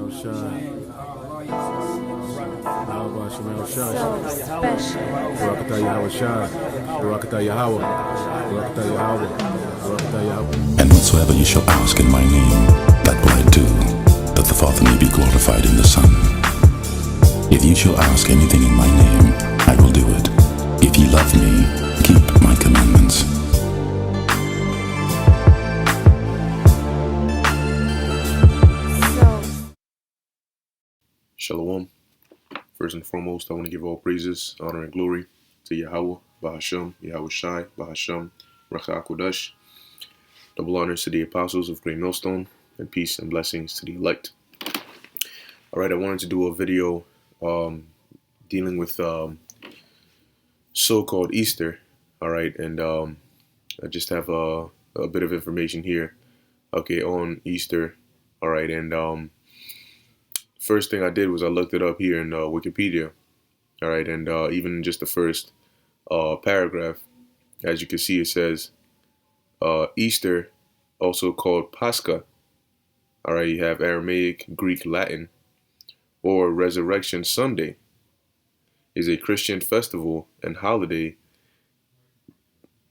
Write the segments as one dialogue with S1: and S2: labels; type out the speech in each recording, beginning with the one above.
S1: And whatsoever you shall ask in my name, that will I do, that the Father may be glorified in the Son. If you shall ask anything in my name, I will do it. If ye love me, keep my commandments.
S2: Shalom. First and foremost, I want to give all praises, honor, and glory to Yahweh, Bahasham, Yahweh Shai, Bahasham, Racha Kodesh. Double honors to the apostles of Great Millstone, and peace and blessings to the elect. Alright, I wanted to do a video dealing with so-called Easter. Alright, and I just have a bit of information here, okay, on Easter. Alright, and first thing I did was I looked it up here in Wikipedia. Alright, and even just the first paragraph, as you can see, it says Easter, also called Pascha. Alright, you have Aramaic, Greek, Latin, or Resurrection Sunday, is a Christian festival and holiday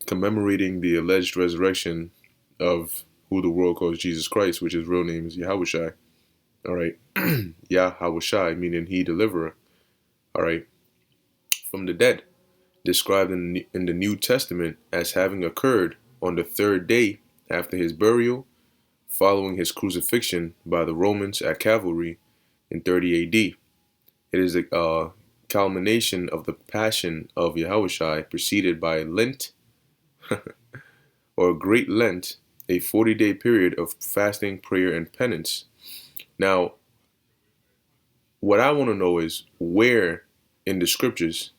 S2: commemorating the alleged resurrection of who the world calls Jesus Christ, which his real name is Yahweh Shai. Alright, Yahweh Shai, meaning he deliverer. Alright, from the dead, described in the New Testament as having occurred on the third day after his burial, following his crucifixion by the Romans at Calvary in 30 AD. It is a culmination of the passion of Yahushua, preceded by Lent, or Great Lent, a 40-day period of fasting, prayer, and penance. Now, what I want to know is, where in the scriptures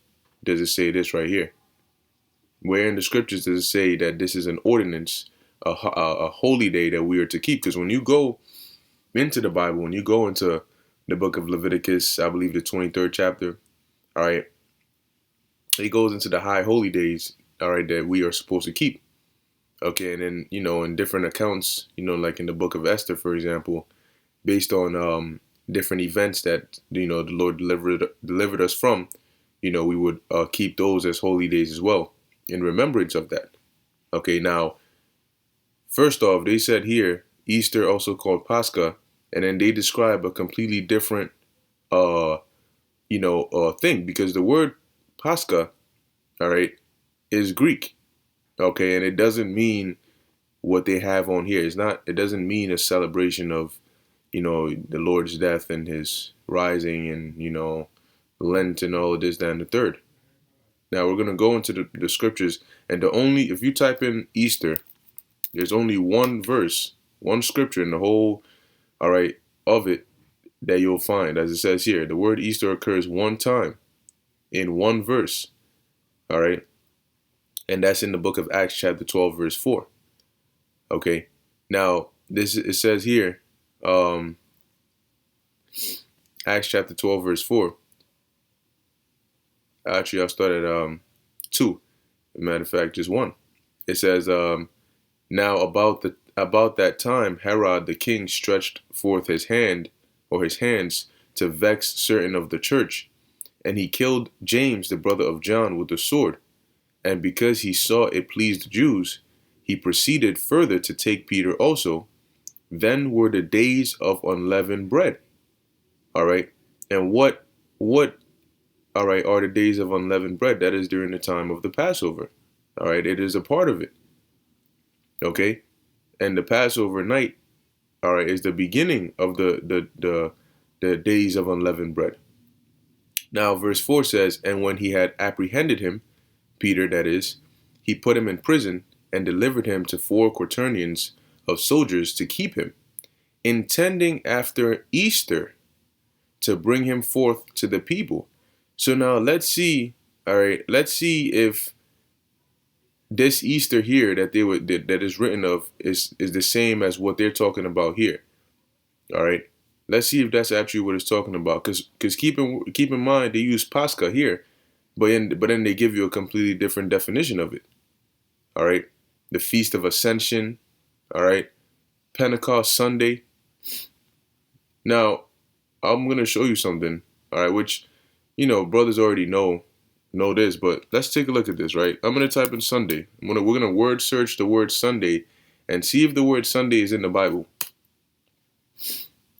S2: does it say this right here? Where in the scriptures does it say that this is an ordinance, a holy day that we are to keep? Because when you go into the Bible, when you go into the book of Leviticus, I believe the 23rd chapter, all right, it goes into the high holy days, all right, that we are supposed to keep. Okay, and then, in different accounts, like in the book of Esther, for example, based on different events that, the Lord delivered us from, we would keep those as holy days as well, in remembrance of that. Okay, now, first off, they said here, Easter, also called Pascha, and then they describe a completely different, thing, because the word Pascha, all right, is Greek. Okay, and it doesn't mean what they have on here. It doesn't mean a celebration of, the Lord's death and his rising and, Lent and all of this, that, and the third. Now we're going to go into the scriptures, and if you type in Easter, there's only one verse, one scripture in the whole, all right, of it that you'll find. As it says here, the word Easter occurs one time in one verse, all right, and that's in the book of Acts chapter 12 verse 4. Okay, now it says here, Acts chapter 12 verse 4. Actually, I'll start at 2. As a matter of fact, just 1. It says, now about that time, Herod the king stretched forth his hand, or his hands, to vex certain of the church, and he killed James, the brother of John, with the sword. And because he saw it pleased the Jews, he proceeded further to take Peter also. Then were the days of unleavened bread. All right, and what all right, are the days of unleavened bread? That is during the time of the Passover. All right, it is a part of it. Okay, and the Passover night, all right, is the beginning of the days of unleavened bread. Now, verse 4 says, and when he had apprehended him, Peter, that is, he put him in prison and delivered him to 4 quaternions of soldiers to keep him, intending after Easter to bring him forth to the people. So now let's see, all right, let's see if this Easter here that is written of is the same as what they're talking about here. All right, let's see if that's actually what it's talking about. Because keep in mind, they use Pascha here, but then they give you a completely different definition of it. All right, the Feast of Ascension. All right, Pentecost Sunday. Now, I'm gonna show you something. All right, which brothers already know this, but let's take a look at this. Right, I'm gonna type in Sunday. We're gonna word search the word Sunday, and see if the word Sunday is in the Bible.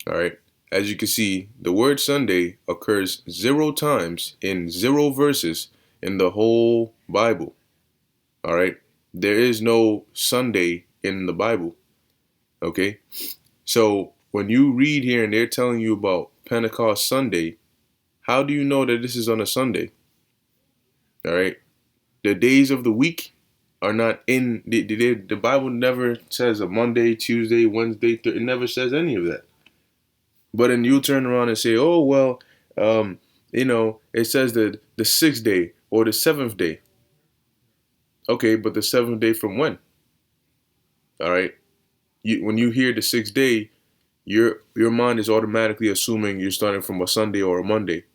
S2: All right. As you can see, the word Sunday occurs 0 times in 0 verses in the whole Bible. All right. There is no Sunday in the Bible. Okay. So when you read here and they're telling you about Pentecost Sunday, how do you know that this is on a Sunday? All right. The days of the week are not in the Bible never says a Monday, Tuesday, Wednesday. It never says any of that. But then you turn around and say, oh, well, it says that the 6th day or the 7th day. Okay, but the 7th day from when? All right. When you hear the 6th day, your mind is automatically assuming you're starting from a Sunday or a Monday.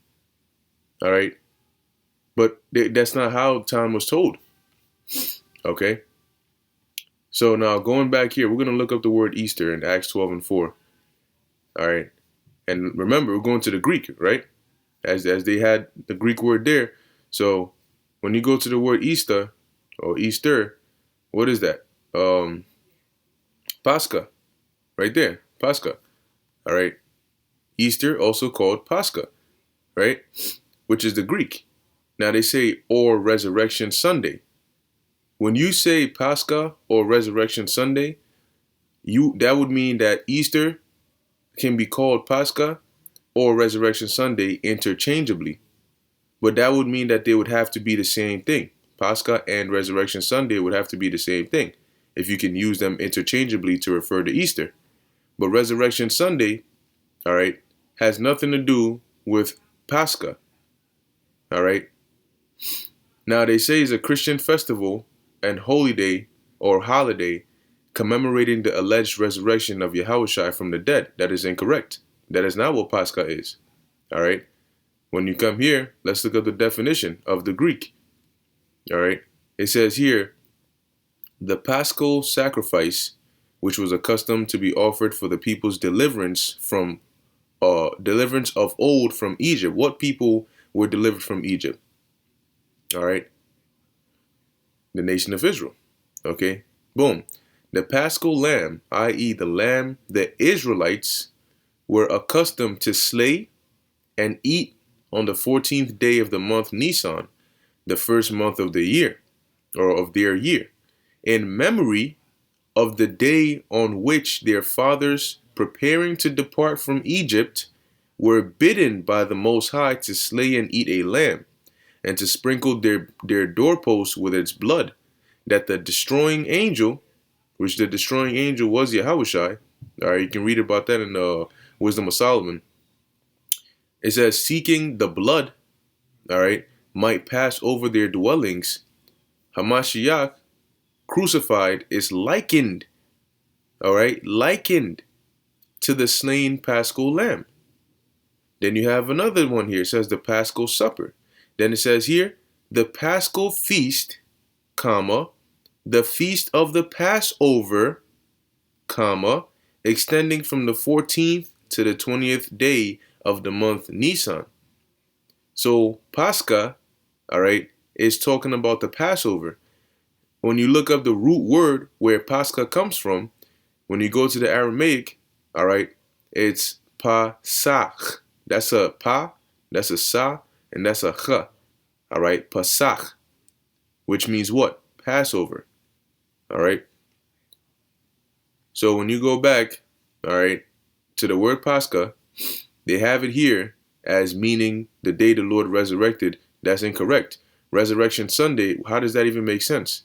S2: All right. But that's not how time was told. Okay. So now going back here, we're going to look up the word Easter in Acts 12:4. All right. And remember, we're going to the Greek, right? As they had the Greek word there. So when you go to the word Easter or Easter, what is that? Pascha, right there, Pascha. All right. Easter, also called Pascha, right? Which is the Greek. Now they say, or Resurrection Sunday. When you say Pascha or Resurrection Sunday, that would mean that Easter can be called Pascha or Resurrection Sunday interchangeably. But that would mean that they would have to be the same thing. Pascha and Resurrection Sunday would have to be the same thing if you can use them interchangeably to refer to Easter. But Resurrection Sunday, all right, has nothing to do with Pascha. All right. Now they say it's a Christian festival and holy day or holiday commemorating the alleged resurrection of Yahushua from the dead. That is incorrect. That is not what Pascha is. All right. When you come here, let's look at the definition of the Greek. All right. It says here, the paschal sacrifice, which was accustomed to be offered for the people's deliverance of old from Egypt. What people were delivered from Egypt? All right. The nation of Israel. Okay. Boom. The paschal lamb, i.e. the lamb the Israelites were accustomed to slay and eat on the 14th day of the month Nisan, the first month of the year, or of their year, in memory of the day on which their fathers, preparing to depart from Egypt, were bidden by the Most High to slay and eat a lamb, and to sprinkle their doorposts with its blood, that the destroying angel, which the destroying angel was Yahushua. All right, you can read about that in Wisdom of Solomon. It says, seeking the blood, all right, might pass over their dwellings. Hamashiach, crucified, is likened, all right, likened to the slain paschal lamb. Then you have another one here. It says the paschal supper. Then it says here, the paschal feast, comma, the feast of the Passover, comma, extending from the 14th to the 20th day of the month Nisan. So Pascha, all right, is talking about the Passover. When you look up the root word where Pascha comes from, when you go to the Aramaic, all right, it's Pasach. That's a pa, that's a sa, and that's a ch. All right, Pasach, which means what? Passover. All right. So when you go back, all right, to the word Pascha, they have it here as meaning the day the Lord resurrected. That's incorrect. Resurrection Sunday, how does that even make sense?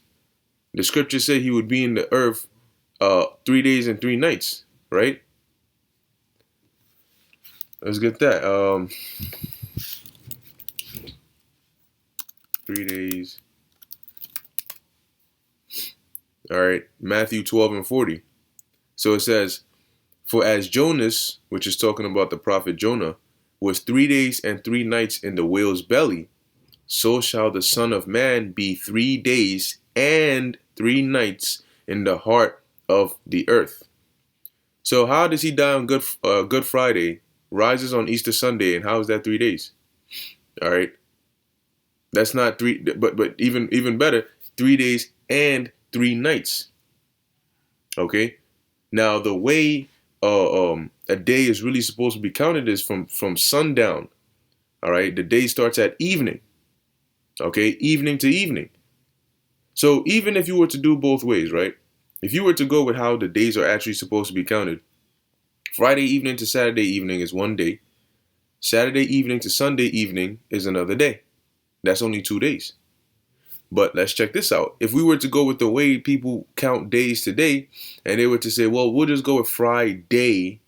S2: The scripture said he would be in the earth 3 days and 3 nights, right? Let's get that. 3 days. All right, Matthew 12:40. So it says, for as Jonas, which is talking about the prophet Jonah, was 3 days and 3 nights in the whale's belly, so shall the Son of Man be 3 days and 3 nights in the heart of the earth. So how does he die on Good Friday rises on Easter Sunday, and how is that 3 days? All right, that's not three, but even better, 3 days and 3 nights. Okay, now the way a day is really supposed to be counted is from sundown. All right, the day starts at evening. Okay, evening to evening. So even if you were to do both ways, right? If you were to go with how the days are actually supposed to be counted, Friday evening to Saturday evening is one day. Saturday evening to Sunday evening is another day. That's only 2 days. But let's check this out. If we were to go with the way people count days today, and they were to say, well, we'll just go with Friday,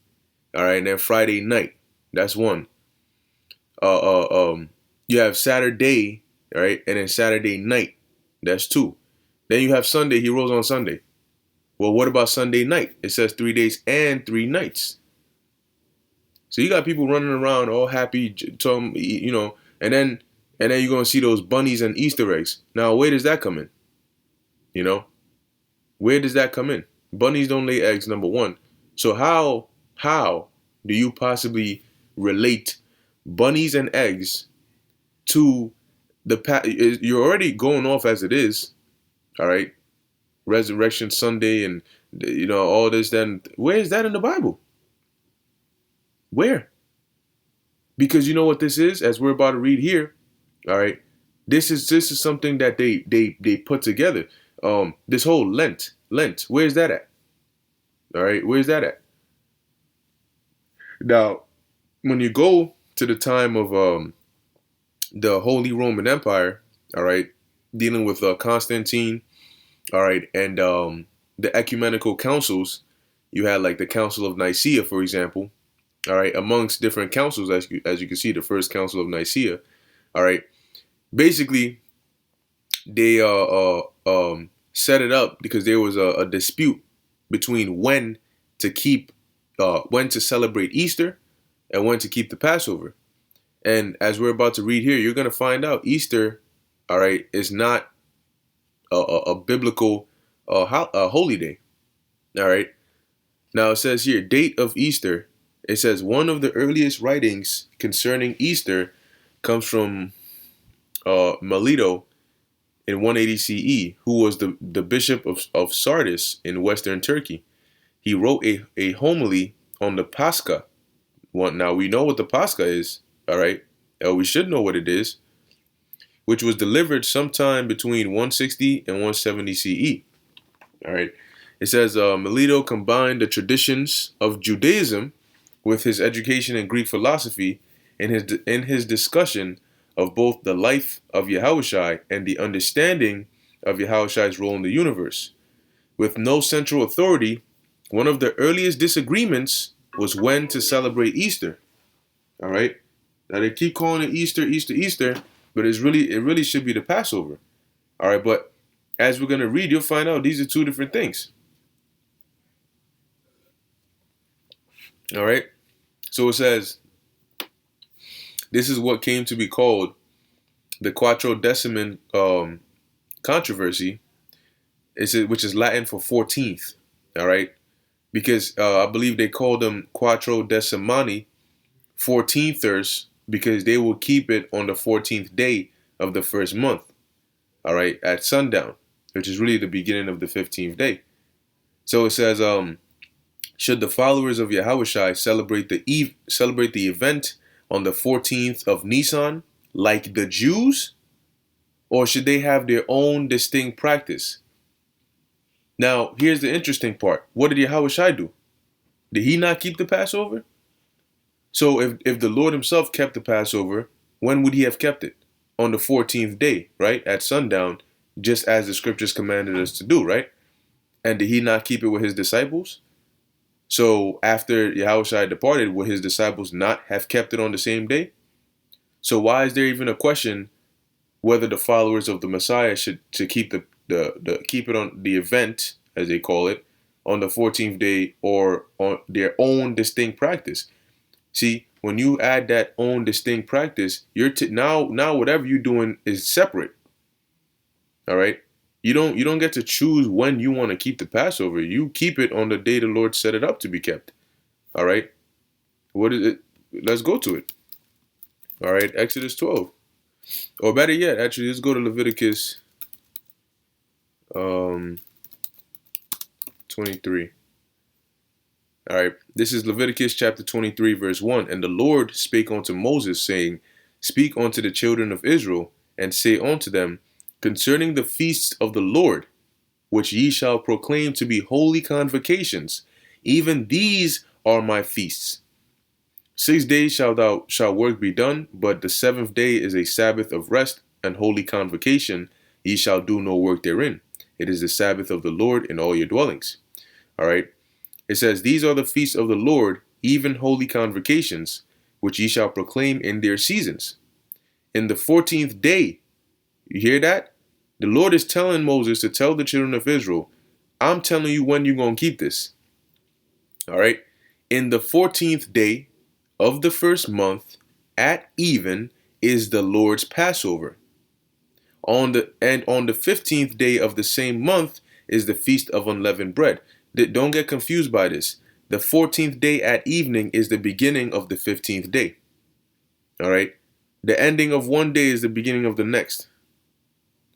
S2: all right, and then Friday night. That's one. You have Saturday, all right, and then Saturday night. That's two. Then you have Sunday. He rolls on Sunday. Well, what about Sunday night? It says 3 days and 3 nights. So you got people running around all happy, and then you're gonna see those bunnies and Easter eggs. Now, where does that come in? You know, where does that come in? Bunnies don't lay eggs, number one. So how do you possibly relate bunnies and eggs to you're already going off as it is, all right? Resurrection Sunday and all this. Then where is that in the Bible? Where? Because you know what this is, as we're about to read here. All right, this is something that they put together. This whole Lent. Where's that at? All right, where's that at? Now, when you go to the time of the Holy Roman Empire, all right, dealing with Constantine, all right, and the ecumenical councils, you had like the Council of Nicaea, for example, all right, amongst different councils, as you can see, the First Council of Nicaea, all right, basically they set it up because there was a dispute between when to celebrate Easter and when to keep the Passover. And as we're about to read here, you're going to find out Easter, all right, is not a biblical holy day. All right. Now it says here, date of Easter. It says one of the earliest writings concerning Easter comes from Melito in 180 CE, who was the bishop of Sardis in western Turkey. He wrote a homily on the Pascha. Now we know what the Pascha is, all right? We should know what it is, which was delivered sometime between 160 and 170 CE. All right. It says Melito combined the traditions of Judaism with his education in Greek philosophy in his discussion of both the life of Yahushai and the understanding of Yahushai's role in the universe. With no central authority, one of the earliest disagreements was when to celebrate Easter. All right. Now they keep calling it Easter, but it really should be the Passover. All right, but as we're going to read, you'll find out these are two different things. All right. So it says, this is what came to be called the Quattrodeciman controversy, which is Latin for 14th. All right. Because I believe they called them Quattrodecimani, 14thers, because they will keep it on the 14th day of the first month. All right, at sundown, which is really the beginning of the 15th day. So it says, should the followers of Yahushai celebrate the event on the 14th of Nisan like the Jews, or should they have their own distinct practice? Now, here's the interesting part. What did Yahushai do? Did he not keep the Passover? So if the Lord himself kept the Passover, when would he have kept it? On the 14th day, right? At sundown, just as the scriptures commanded us to do, right? And did he not keep it with his disciples? So after Yahushua departed, would his disciples not have kept it on the same day? So why is there even a question whether the followers of the Messiah should keep keep it on the event, as they call it, on the 14th day, or on their own distinct practice? See, when you add that own distinct practice, you're now whatever you're doing is separate. All right, you don't get to choose when you want to keep the Passover. You keep it on the day the Lord set it up to be kept. All right, what is it? let's go to it. All right, Exodus 12. Or better yet, actually, let's go to Leviticus 23. All right, this is Leviticus chapter 23, verse 1. And the Lord spake unto Moses, saying, Speak unto the children of Israel, and say unto them, concerning the feasts of the Lord, which ye shall proclaim to be holy convocations, even these are my feasts. 6 days shall work be done, but the seventh day is a Sabbath of rest and holy convocation. Ye shall do no work therein. It is the Sabbath of the Lord in all your dwellings. All right. It says, These are the feasts of the Lord, even holy convocations, which ye shall proclaim in their seasons. In the 14th day, you hear that? The Lord is telling Moses to tell the children of Israel, I'm telling you when you're going to keep this. All right. In the 14th day of the first month at even is the Lord's Passover. On the 15th day of the same month is the feast of unleavened bread. Don't get confused by this. The 14th day at evening is the beginning of the 15th day. All right. The ending of one day is the beginning of the next.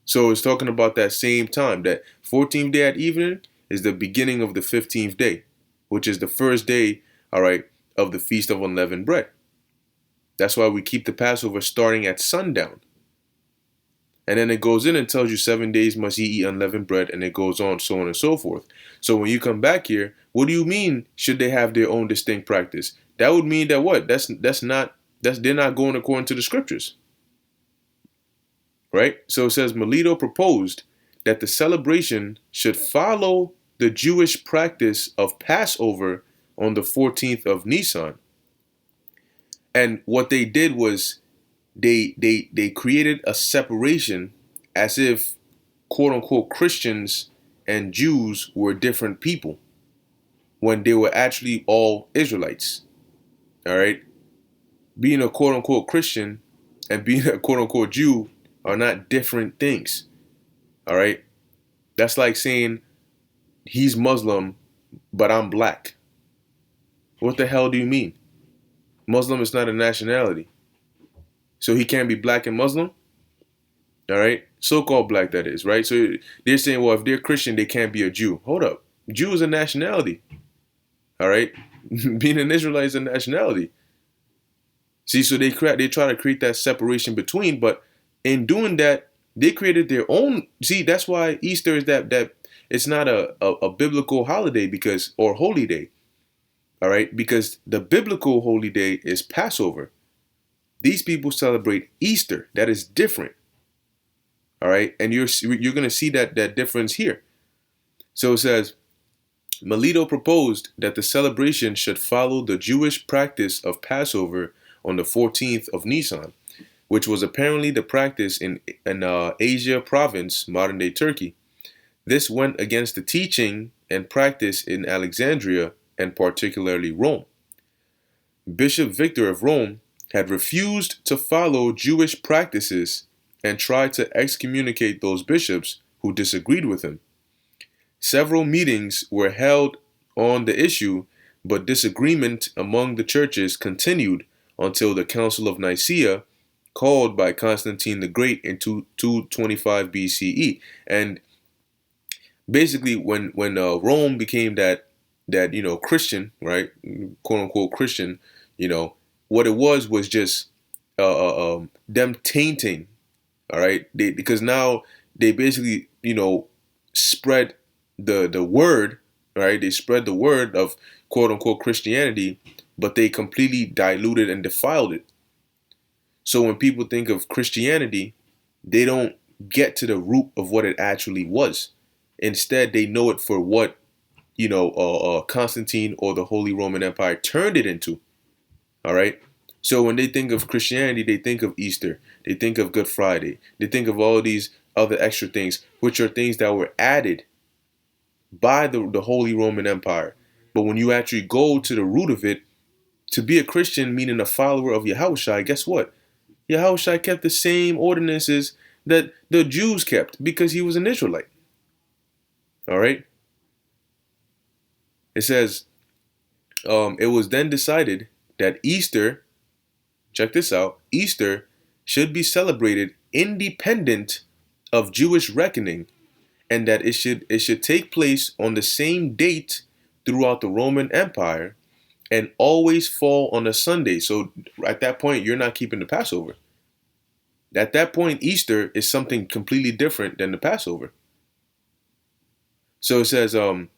S2: So it's talking about that same time. That 14th day at evening is the beginning of the 15th day, which is the first day, all right, of the feast of unleavened bread. That's why we keep the Passover starting at sundown. And then it goes in and tells you 7 days must ye eat unleavened bread, and it goes on, so on and so forth. So when you come back here, what do you mean should they have their own distinct practice? That would mean that what? They're not going according to the scriptures. Right? So it says Melito proposed that the celebration should follow the Jewish practice of Passover on the 14th of Nisan. And what they did was they created a separation as if, quote unquote, Christians and Jews were different people when they were actually all Israelites. All right. Being a quote unquote Christian and being a quote unquote Jew are not different things. All right. That's like saying he's Muslim, but I'm black. What the hell do you mean? Muslim is not a nationality. So he can't be black and Muslim? All right? So-called black, that is, right? So they're saying, well, if they're Christian, they can't be a Jew. Hold up. Jew is a nationality. All right? Being an Israelite is a nationality. See, so they try to create that separation between, but in doing that, they created their own. See, that's why Easter is that it's not a biblical holiday or holy day. All right? Because the biblical holy day is Passover. These people celebrate Easter. That is different. All right. And you're going to see that difference here. So it says, Melito proposed that the celebration should follow the Jewish practice of Passover on the 14th of Nisan, which was apparently the practice in Asia province, modern day Turkey. This went against the teaching and practice in Alexandria and particularly Rome. Bishop Victor of Rome had refused to follow Jewish practices and tried to excommunicate those bishops who disagreed with him. Several meetings were held on the issue, but disagreement among the churches continued until the Council of Nicaea, called by Constantine the Great in 225 BCE. And basically, when Rome became that Christian, right, quote unquote Christian, what it was just them tainting, all right, because now they basically spread the word, right? They spread the word of quote unquote Christianity, but they completely diluted and defiled it. So when people think of Christianity, they don't get to the root of what it actually was. Instead, they know it for what Constantine or the Holy Roman Empire turned it into. All right. So when they think of Christianity, they think of Easter, they think of Good Friday, they think of all these other extra things, which are things that were added by the Holy Roman Empire. But when you actually go to the root of it, to be a Christian, meaning a follower of Yahushua, guess what? Yahushua kept the same ordinances that the Jews kept because he was an Israelite. All right. It says, it was then decided that Easter, check this out, Easter should be celebrated independent of Jewish reckoning, and that it should take place on the same date throughout the Roman Empire and always fall on a Sunday. So at that point, you're not keeping the Passover. At that point, Easter is something completely different than the Passover. So it says, and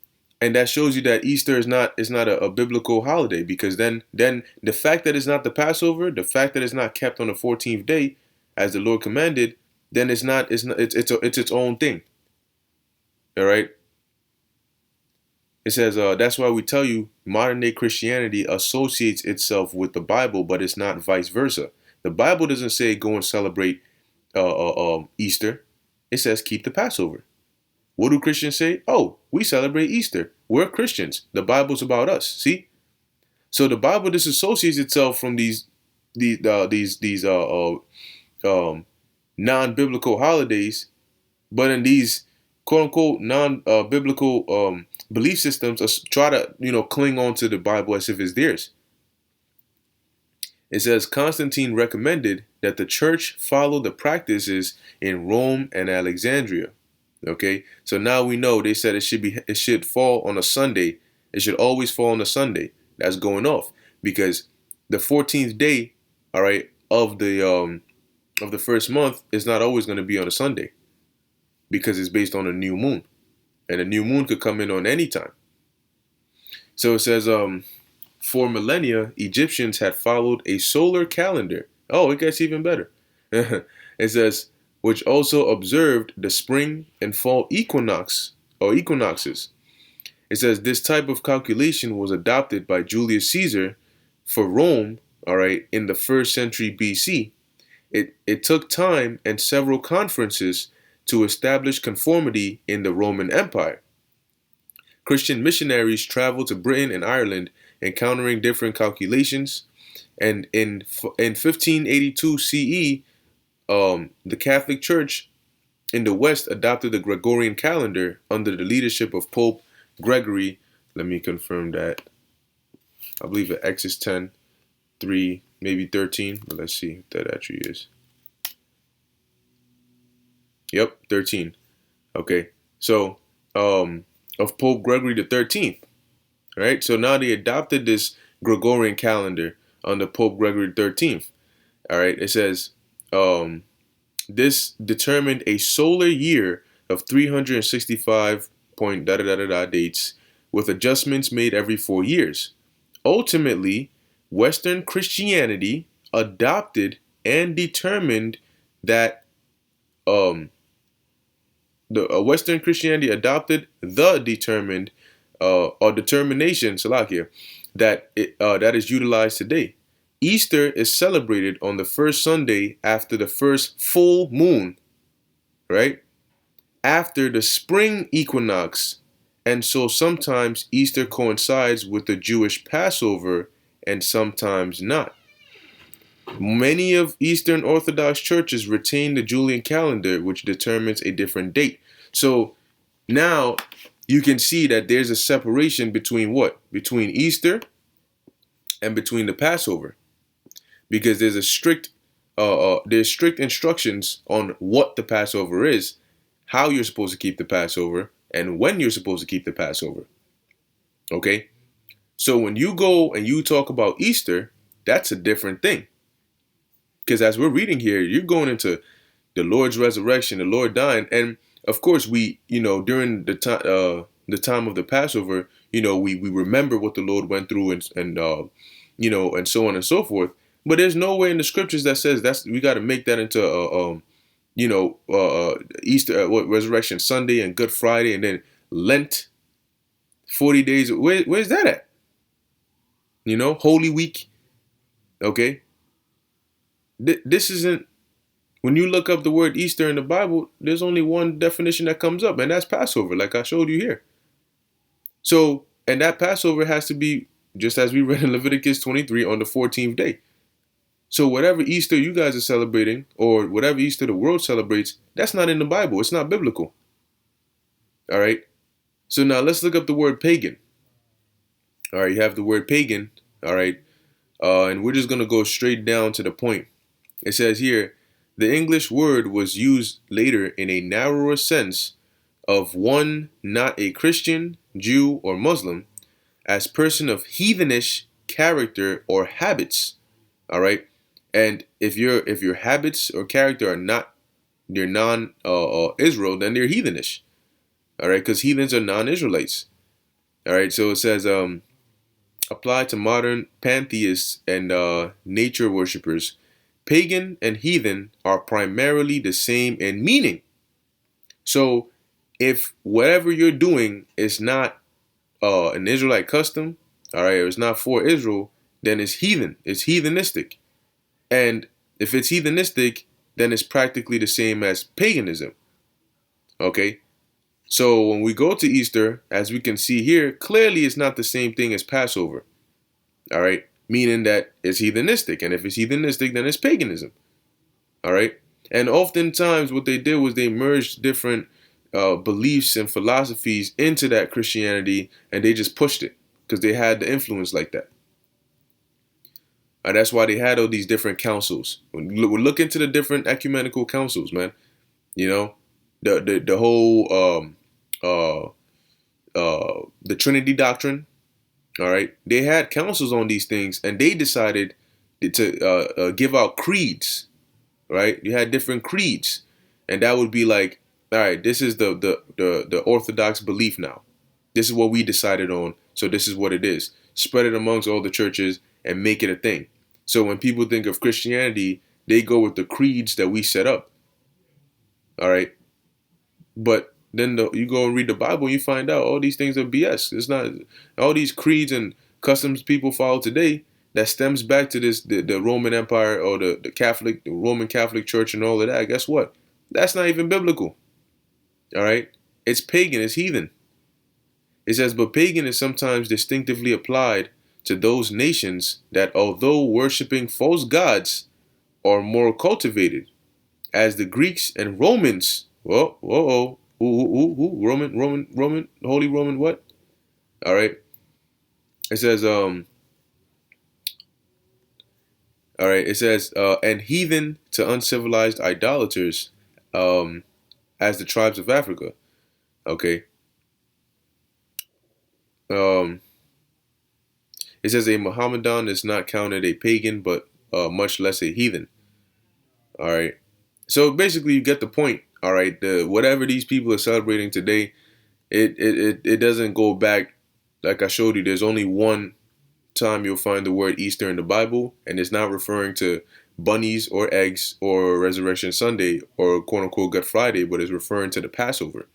S2: that shows you that Easter is not a biblical holiday, because then the fact that it's not the Passover, the fact that it's not kept on the 14th day, as the Lord commanded, then it's its own thing. All right. It says that's why we tell you modern day Christianity associates itself with the Bible, but it's not vice versa. The Bible doesn't say go and celebrate Easter. It says keep the Passover. What do Christians say? Oh, we celebrate Easter. We're Christians. The Bible's about us. See? So the Bible disassociates itself from these non-biblical holidays, but in these quote unquote non-biblical belief systems try to cling on to the Bible as if it's theirs. It says Constantine recommended that the church follow the practices in Rome and Alexandria. Okay, so now we know they said it should fall on a Sunday. It should always fall on a Sunday. That's going off because the 14th day, all right, of the first month is not always going to be on a Sunday, because it's based on a new moon, and a new moon could come in on any time. So it says, for millennia, Egyptians had followed a solar calendar. Oh, it gets even better. It says, which also observed the spring and fall equinoxes. It says this type of calculation was adopted by Julius Caesar for Rome, all right, in the 1st century BC. It took time and several conferences to establish conformity in the Roman Empire. Christian missionaries traveled to Britain and Ireland, encountering different calculations, and in 1582 CE, the Catholic Church in the West adopted the Gregorian calendar under the leadership of Pope Gregory. Let me confirm that. I believe it Exodus 10, 3, maybe 13, but let's see if that actually is. Yep, 13. Okay, so of Pope Gregory the 13th. Right, so now they adopted this Gregorian calendar under Pope Gregory the 13th. All right, it says this determined a solar year of 365 dates with adjustments made every 4 years. Ultimately, Western Christianity adopted and determined that Western Christianity adopted the determination, Salakia, that is utilized today. Easter is celebrated on the first Sunday after the first full moon, right? After the spring equinox, and so sometimes Easter coincides with the Jewish Passover and sometimes not. Many of Eastern Orthodox churches retain the Julian calendar, which determines a different date. So now you can see that there's a separation between what? Between Easter and between the Passover. Because there's strict instructions on what the Passover is, how you're supposed to keep the Passover, and when you're supposed to keep the Passover. Okay? So when you go and you talk about Easter, that's a different thing. Because as we're reading here, you're going into the Lord's resurrection, the Lord dying. And of course, we, during the time of the Passover, we remember what the Lord went through and so on and so forth. But there's no way in the scriptures that says we got to make that into Easter, Resurrection Sunday and Good Friday and then Lent, 40 days. Where's that at? Holy Week. Okay. This isn't, when you look up the word Easter in the Bible, there's only one definition that comes up, and that's Passover, like I showed you here. So, and that Passover has to be, just as we read in Leviticus 23, on the 14th day. So whatever Easter you guys are celebrating, or whatever Easter the world celebrates, that's not in the Bible. It's not biblical. All right. So now let's look up the word pagan. All right. You have the word pagan. All right. And we're just going to go straight down to the point. It says here, the English word was used later in a narrower sense of one not a Christian, Jew, or Muslim, as person of heathenish character or habits. All right. And if your habits or character are not, they're non Israel, then they're heathenish. All right, because heathens are non-Israelites. All right, so it says applied to modern pantheists and nature worshippers, pagan and heathen are primarily the same in meaning. So if whatever you're doing is not an Israelite custom, all right, or it's not for Israel, then it's heathen. It's heathenistic. And if it's heathenistic, then it's practically the same as paganism. Okay? So when we go to Easter, as we can see here, clearly it's not the same thing as Passover. All right? Meaning that it's heathenistic. And if it's heathenistic, then it's paganism. All right? And oftentimes what they did was they merged different beliefs and philosophies into that Christianity, and they just pushed it because they had the influence like that. And that's why they had all these different councils. We look into the different ecumenical councils, man. You know, the whole the Trinity doctrine. All right, they had councils on these things, and they decided to give out creeds. Right, you had different creeds, and that would be like, all right, this is the orthodox belief now. This is what we decided on, so this is what it is. Spread it amongst all the churches and make it a thing. So when people think of Christianity, they go with the creeds that we set up. All right. But then you go and read the Bible and you find out all these things are BS. It's not all these creeds and customs people follow today that stems back to this the Roman Empire or the Roman Catholic Church and all of that. Guess what? That's not even biblical. All right. It's pagan. It's heathen. It says, but pagan is sometimes distinctively applied to those nations that, although worshiping false gods, are more cultivated, as the Greeks and Romans. Whoa, who? Roman, Holy Roman, what? All right. It says, all right. It says, and heathen to uncivilized idolaters, as the tribes of Africa. Okay. It says a Mohammedan is not counted a pagan, but much less a heathen. All right. So basically, you get the point. All right. Whatever these people are celebrating today, it doesn't go back. Like I showed you, there's only one time you'll find the word Easter in the Bible, and it's not referring to bunnies or eggs or Resurrection Sunday or quote unquote Good Friday, but it's referring to the Passover.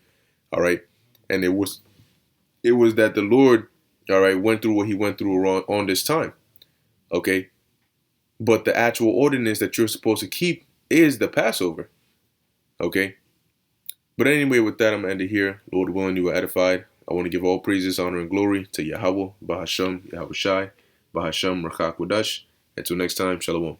S2: All right. And it was that the Lord, all right, went through what he went through on this time. Okay. But the actual ordinance that you're supposed to keep is the Passover. Okay. But anyway, with that, I'm going to end it here. Lord willing, you were edified. I want to give all praises, honor, and glory to Yahweh, Bahasham, Yahweh Shai, Bahasham, Rakak Wadash. Until next time, Shalom.